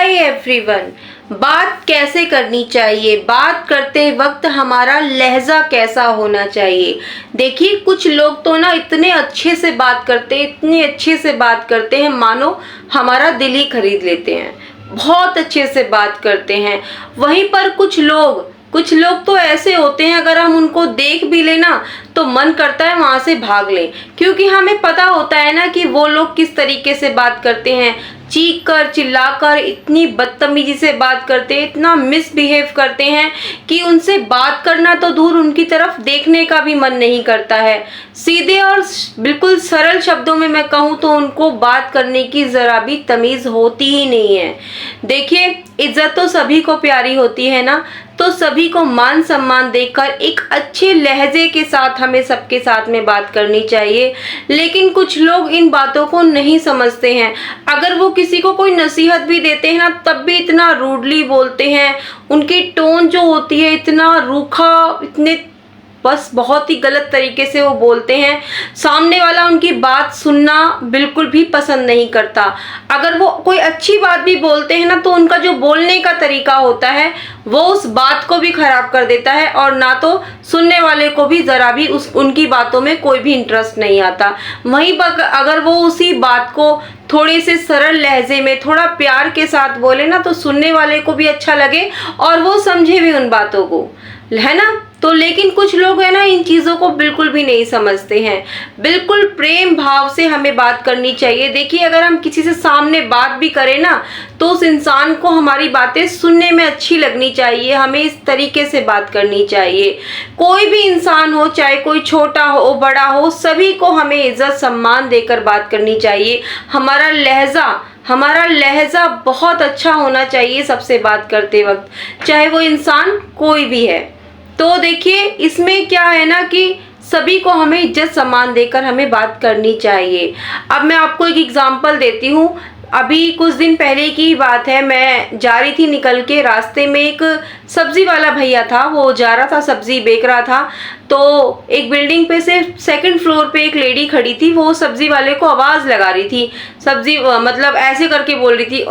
Hi everyone. बात कैसे करनी चाहिए, बात करते वक्त हमारा लहजा कैसा होना चाहिए। देखिए कुछ लोग तो ना इतने अच्छे से बात करते हैं, इतने अच्छे से बात करते हैं मानो हमारा दिल ही खरीद लेते हैं, बहुत अच्छे से बात करते हैं। वहीं पर कुछ लोग तो ऐसे होते हैं, अगर हम उनको देख भी लेना तो मन करता है वहां से भाग लें, क्योंकि हमें पता होता है ना कि वो लोग किस तरीके से बात करते हैं। चीख कर चिल्लाकर इतनी बदतमीजी से बात करते हैं, इतना मिसबिहेव करते हैं कि उनसे बात करना तो दूर, उनकी तरफ देखने का भी मन नहीं करता है। सीधे और बिल्कुल सरल शब्दों में मैं कहूँ तो उनको बात करने की जरा भी तमीज होती ही नहीं है। देखिए इज्जत तो सभी को प्यारी होती है ना, तो सभी को मान सम्मान देकर एक अच्छे लहजे के साथ हमें सबके साथ में बात करनी चाहिए। लेकिन कुछ लोग इन बातों को नहीं समझते हैं। अगर वो किसी को कोई नसीहत भी देते हैं ना, तब भी इतना रूडली बोलते हैं। उनकी टोन जो होती है इतना रूखा, इतने बस बहुत ही गलत तरीके से वो बोलते हैं। सामने वाला उनकी बात सुनना बिल्कुल भी पसंद नहीं करता। अगर वो कोई अच्छी बात भी बोलते हैं ना, तो उनका जो बोलने का तरीका होता है वो उस बात को भी खराब कर देता है, और ना तो सुनने वाले को भी जरा भी उनकी बातों में कोई भी इंटरेस्ट नहीं आता। वहीं पर अगर वो उसी बात को थोड़े से सरल लहजे में थोड़ा प्यार के साथ बोले ना, तो सुनने वाले को भी अच्छा लगे और वो समझे भी उन बातों को, है ना। तो लेकिन कुछ लोग है ना इन चीजों को बिल्कुल भी नहीं समझते हैं। बिल्कुल प्रेम भाव से हमें बात करनी चाहिए। देखिए अगर हम किसी से सामने बात भी करें ना, तो उस इंसान को हमारी बातें सुनने में अच्छी लगनी चाहिए। हमें इस तरीके से बात करनी चाहिए। कोई भी इंसान हो, चाहे कोई छोटा हो बड़ा हो, सभी को हमें इज्जत सम्मान देकर बात करनी चाहिए। हमारा लहजा बहुत अच्छा होना चाहिए सबसे बात करते वक्त, चाहे वो इंसान कोई भी है। तो देखिए इसमें क्या है ना कि सभी को हमें इज्जत सम्मान देकर हमें बात करनी चाहिए। अब मैं आपको एक एग्जांपल देती हूँ। अभी कुछ दिन पहले की बात है, मैं जा रही थी निकल के, रास्ते में एक सब्जी वाला भैया था, वो जा रहा था सब्जी बेच रहा था। तो एक बिल्डिंग पे से सेकंड फ्लोर पे एक लेडी खड़ी थी, वो सब्जी वाले को आवाज लगा रही थी। सब्जी मतलब ऐसे करके बोल रही थी,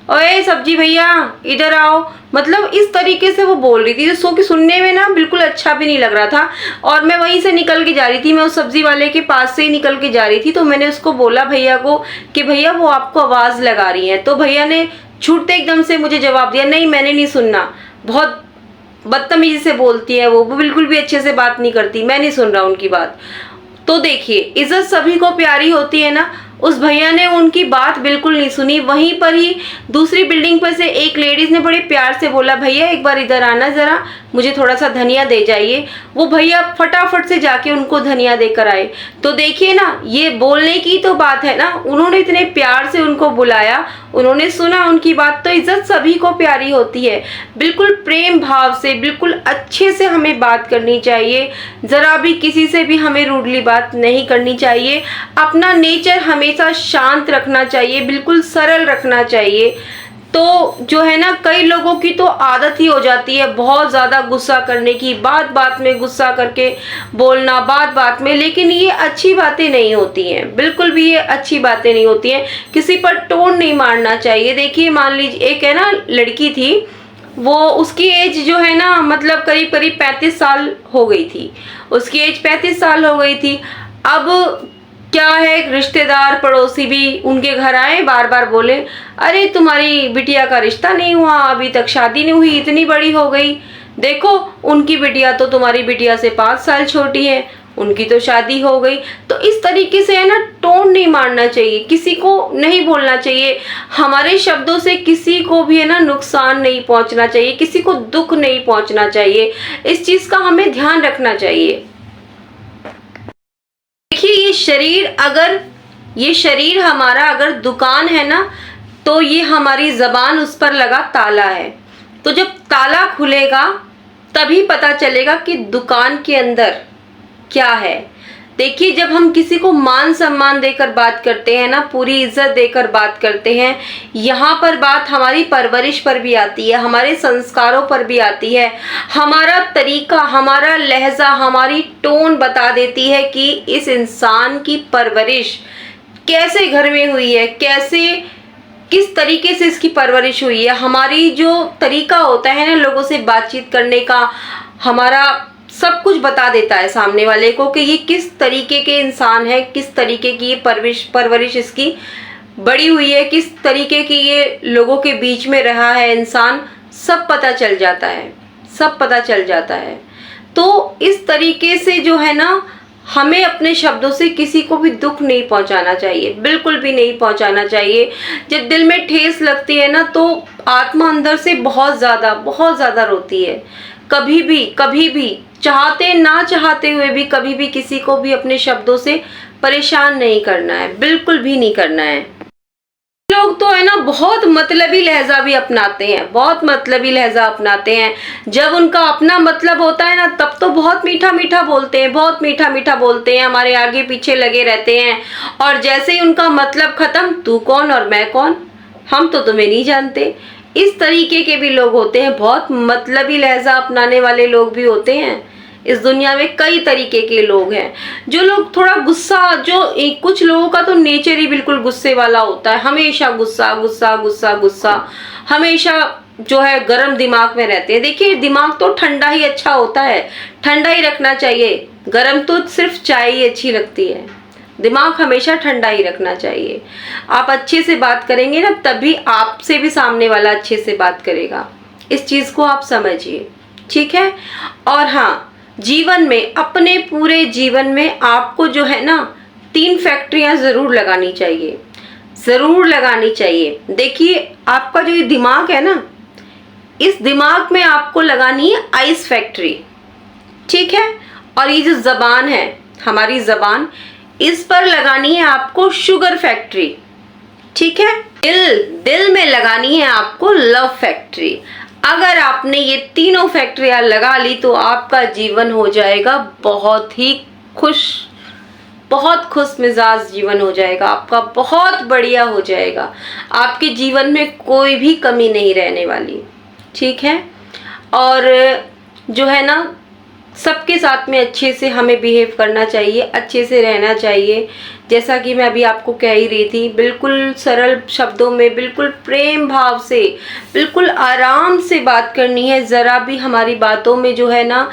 ओए सब्जी भैया इधर आओ, मतलब इस तरीके से वो बोल रही थी जो कि सुनने में ना बिल्कुल अच्छा भी नहीं लग रहा था। और मैं वहीं से निकल के जा रही थी, मैं उस सब्जी वाले के पास से ही निकल के जा रही थी। तो मैंने उसको बोला भैया को कि भैया वो आपको आवाज लगा रही है। तो भैया ने छूटते एकदम से मुझे जवाब दिया, नहीं मैंने नहीं सुनना, बहुत बदतमीजी से बोलती है वो बिल्कुल भी अच्छे से बात नहीं करती, मैं नहीं सुन रहा उनकी बात। तो देखिए इज्जत सभी को प्यारी होती है ना, उस भैया ने उनकी बात बिल्कुल नहीं सुनी। वहीं पर ही दूसरी बिल्डिंग पर से एक लेडीज ने बड़े प्यार से बोला, भैया एक बार इधर आना जरा, मुझे थोड़ा सा धनिया दे जाइए। वो भैया फटाफट से जाके उनको धनिया देकर आए। तो देखिए ना, ये बोलने की तो बात है ना, उन्होंने इतने प्यार से उनको बुलाया, उन्होंने सुना उनकी बात। तो इज्जत सभी को प्यारी होती है। बिल्कुल प्रेम भाव से, बिल्कुल अच्छे से हमें बात करनी चाहिए। जरा भी किसी से भी हमें रूडली बात नहीं करनी चाहिए। अपना नेचर हमेशा शांत रखना चाहिए, बिल्कुल सरल रखना चाहिए। तो जो है ना, कई लोगों की तो आदत ही हो जाती है बहुत ज़्यादा गुस्सा करने की, बात बात में गुस्सा करके बोलना, बात बात में। लेकिन ये अच्छी बातें नहीं होती हैं, बिल्कुल भी ये अच्छी बातें नहीं होती हैं। किसी पर टोन नहीं मारना चाहिए। देखिए मान लीजिए एक है ना लड़की थी, वो उसकी एज जो है ना मतलब करीब करीब 35 साल हो गई थी। उसकी एज 35 साल हो गई थी। अब क्या है, रिश्तेदार पड़ोसी भी उनके घर आए, बार बार बोले, अरे तुम्हारी बिटिया का रिश्ता नहीं हुआ, अभी तक शादी नहीं हुई, इतनी बड़ी हो गई, देखो उनकी बिटिया तो तुम्हारी बिटिया से 5 साल छोटी है, उनकी तो शादी हो गई। तो इस तरीके से है ना टोन नहीं मारना चाहिए, किसी को नहीं बोलना चाहिए। हमारे शब्दों से किसी को भी है ना नुकसान नहीं पहुंचना चाहिए, किसी को दुख नहीं पहुंचना चाहिए। इस चीज का हमें ध्यान रखना चाहिए। देखिए ये शरीर हमारा अगर दुकान है ना, तो ये हमारी जबान उस पर लगा ताला है। तो जब ताला खुलेगा तभी पता चलेगा कि दुकान के अंदर क्या है। देखिए जब हम किसी को मान सम्मान देकर बात करते हैं ना, पूरी इज्जत देकर बात करते हैं, यहाँ पर बात हमारी परवरिश पर भी आती है, हमारे संस्कारों पर भी आती है। हमारा तरीका, हमारा लहजा, हमारी टोन बता देती है कि इस इंसान की परवरिश कैसे घर में हुई है, कैसे किस तरीके से इसकी परवरिश हुई है, हमारी जो तरीका होता है ना लोगों से बातचीत करने का, हमारा सब कुछ बता देता है सामने वाले को कि ये किस तरीके के इंसान है, किस तरीके की ये परवरिश इसकी बड़ी हुई है, किस तरीके की ये लोगों के बीच में रहा है इंसान, सब पता चल जाता है, सब पता चल जाता है। तो इस तरीके से जो है ना हमें अपने शब्दों से किसी को भी दुख नहीं पहुंचाना चाहिए, बिल्कुल भी नहीं पहुंचाना चाहिए। जब दिल में ठेस लगती है ना तो आत्मा अंदर से बहुत ज़्यादा रोती है। कभी भी चाहते ना चाहते हुए भी कभी भी किसी को भी अपने शब्दों से परेशान नहीं करना है, बिल्कुल भी नहीं करना है। लोग तो है ना बहुत मतलबी लहजा भी अपनाते हैं, बहुत मतलबी लहजा अपनाते हैं। जब उनका अपना मतलब होता है ना तब तो बहुत मीठा मीठा बोलते हैं, बहुत मीठा मीठा बोलते हैं, हमारे आगे पीछे लगे रहते हैं। और जैसे ही उनका मतलब खत्म, तू कौन और मैं कौन, हम तो तुम्हें नहीं जानते। इस तरीके के भी लोग होते हैं, बहुत मतलबी लहजा अपनाने वाले लोग भी होते हैं। इस दुनिया में कई तरीके के लोग हैं। जो लोग थोड़ा गुस्सा, कुछ लोगों का तो नेचर ही बिल्कुल गुस्से वाला होता है, हमेशा गुस्सा गुस्सा गुस्सा गुस्सा, हमेशा जो है गर्म दिमाग में रहते हैं। देखिए दिमाग तो ठंडा ही अच्छा होता है, ठंडा ही रखना चाहिए, गर्म तो सिर्फ चाय ही अच्छी लगती है। दिमाग हमेशा ठंडा ही रखना चाहिए। आप अच्छे से बात करेंगे ना तभी आपसे भी सामने वाला अच्छे से बात करेगा। इस चीज को आप समझिए, ठीक है। और हाँ, जीवन में, अपने पूरे जीवन में आपको जो है ना 3 फैक्ट्रियां जरूर लगानी चाहिए, जरूर लगानी चाहिए। देखिए आपका जो ये दिमाग है ना, इस दिमाग में आपको लगानी है आइस फैक्ट्री, ठीक है। और ये जो जबान है, हमारी जबान, इस पर लगानी है आपको शुगर फैक्ट्री, ठीक है। दिल में लगानी है आपको लव फैक्ट्री। अगर आपने ये तीनों फैक्ट्रियां लगा ली तो आपका जीवन हो जाएगा बहुत ही बहुत खुश मिजाज जीवन हो जाएगा आपका, बहुत बढ़िया हो जाएगा। आपके जीवन में कोई भी कमी नहीं रहने वाली, ठीक है। और जो है ना सबके साथ में अच्छे से हमें बिहेव करना चाहिए, अच्छे से रहना चाहिए। जैसा कि मैं अभी आपको कह ही रही थी, बिल्कुल सरल शब्दों में, बिल्कुल प्रेम भाव से, बिल्कुल आराम से बात करनी है। ज़रा भी हमारी बातों में जो है ना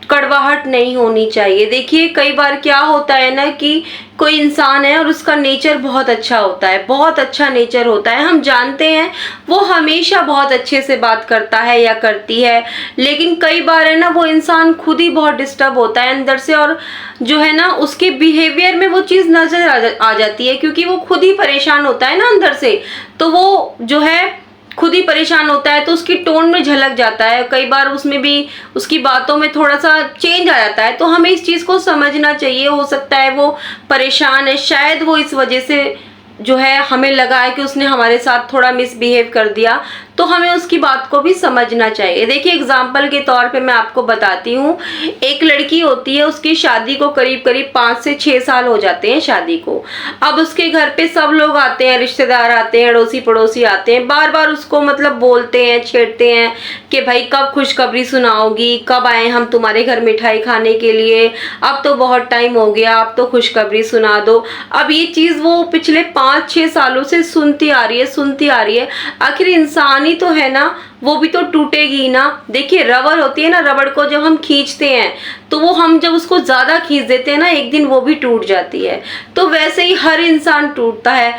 कड़वाहट नहीं होनी चाहिए। देखिए कई बार क्या होता है ना कि कोई इंसान है और उसका नेचर बहुत अच्छा होता है, बहुत अच्छा नेचर होता है, हम जानते हैं वो हमेशा बहुत अच्छे से बात करता है या करती है, लेकिन कई बार है ना वो इंसान खुद ही बहुत डिस्टर्ब होता है अंदर से, और जो है ना उसके बिहेवियर में वो चीज़ नजर आ जाती है, क्योंकि वो खुद ही परेशान होता है ना अंदर से। तो वो जो है खुद ही परेशान होता है तो उसकी टोन में झलक जाता है, कई बार उसमें भी उसकी बातों में थोड़ा सा चेंज आ जाता है। तो हमें इस चीज़ को समझना चाहिए। हो सकता है वो परेशान है, शायद वो इस वजह से जो है हमें लगा है कि उसने हमारे साथ थोड़ा मिसबिहेव कर दिया, तो हमें उसकी बात को भी समझना चाहिए। देखिए एग्जाम्पल के तौर पे मैं आपको बताती हूँ, एक लड़की होती है, उसकी शादी को करीब करीब 5 से 6 साल हो जाते हैं शादी को। अब उसके घर पे सब लोग आते हैं, रिश्तेदार आते हैं, अड़ोसी पड़ोसी आते हैं, बार बार उसको मतलब बोलते हैं, छेड़ते हैं कि भाई कब खुशखबरी सुनाओगी, कब आए हम तुम्हारे घर मिठाई खाने के लिए, अब तो बहुत टाइम हो गया, अब तो खुशखबरी सुना दो। अब ये चीज़ वो पिछले 5-6 सालों से सुनती आ रही है। आखिर इंसान ही तो है ना, वो भी तो टूटेगी ना। देखिए रबर होती है ना, रबड़ को जब हम खींचते हैं तो वो हम जब उसको ज्यादा खींच देते हैं ना, एक दिन वो भी टूट जाती है। तो वैसे ही हर इंसान टूटता है।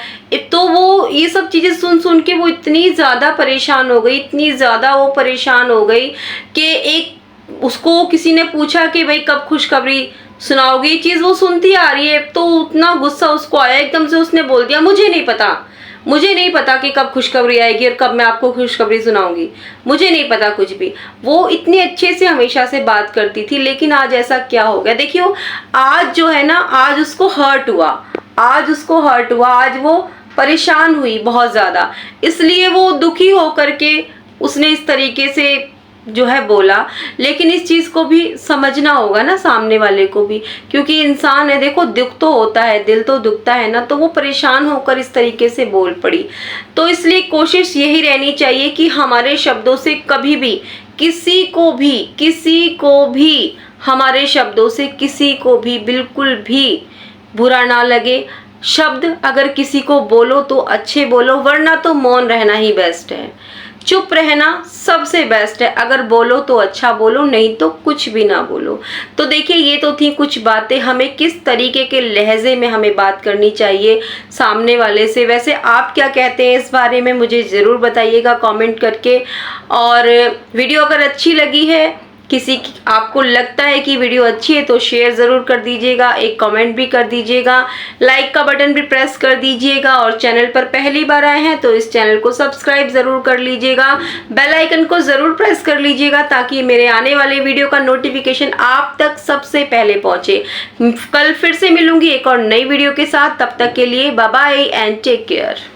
तो वो ये सब चीजें सुन सुन के वो इतनी ज्यादा परेशान हो गई, इतनी ज्यादा वो परेशान हो गई कि एक उसको किसी ने पूछा कि भाई कब खुशखबरी सुनाओगी, ये चीज वो सुनती आ रही है। तो उतना गुस्सा उसको आया, एकदम से उसने बोल दिया मुझे नहीं पता कि कब खुशखबरी आएगी और कब मैं आपको खुशखबरी सुनाऊंगी, मुझे नहीं पता कुछ भी। वो इतने अच्छे से हमेशा से बात करती थी, लेकिन आज ऐसा क्या हो गया। देखिए आज जो है ना, आज उसको हर्ट हुआ, आज वो परेशान हुई बहुत ज्यादा, इसलिए वो दुखी होकर के उसने इस तरीके से जो है बोला। लेकिन इस चीज को भी समझना होगा ना सामने वाले को भी, क्योंकि इंसान है, देखो दुख तो होता है, दिल तो दुखता है ना। तो वो परेशान होकर इस तरीके से बोल पड़ी। तो इसलिए कोशिश यही रहनी चाहिए कि हमारे शब्दों से कभी भी किसी को भी हमारे शब्दों से किसी को भी बिल्कुल भी बुरा ना लगे। शब्द अगर किसी को बोलो तो अच्छे बोलो, वरना तो मौन रहना ही बेस्ट है। चुप रहना सबसे बेस्ट है। अगर बोलो तो अच्छा बोलो, नहीं तो कुछ भी ना बोलो। तो देखिए, ये तो थी कुछ बातें, हमें किस तरीके के लहजे में हमें बात करनी चाहिए सामने वाले से। वैसे आप क्या कहते हैं इस बारे में, मुझे ज़रूर बताइएगा कमेंट करके। और वीडियो अगर अच्छी लगी है, किसी की आपको लगता है कि वीडियो अच्छी है, तो शेयर ज़रूर कर दीजिएगा, एक कमेंट भी कर दीजिएगा, लाइक का बटन भी प्रेस कर दीजिएगा। और चैनल पर पहली बार आए हैं तो इस चैनल को सब्सक्राइब ज़रूर कर लीजिएगा, बेल आइकन को ज़रूर प्रेस कर लीजिएगा, ताकि मेरे आने वाले वीडियो का नोटिफिकेशन आप तक सबसे पहले पहुँचे। कल फिर से मिलूंगी एक और नई वीडियो के साथ। तब तक के लिए bye bye and take care.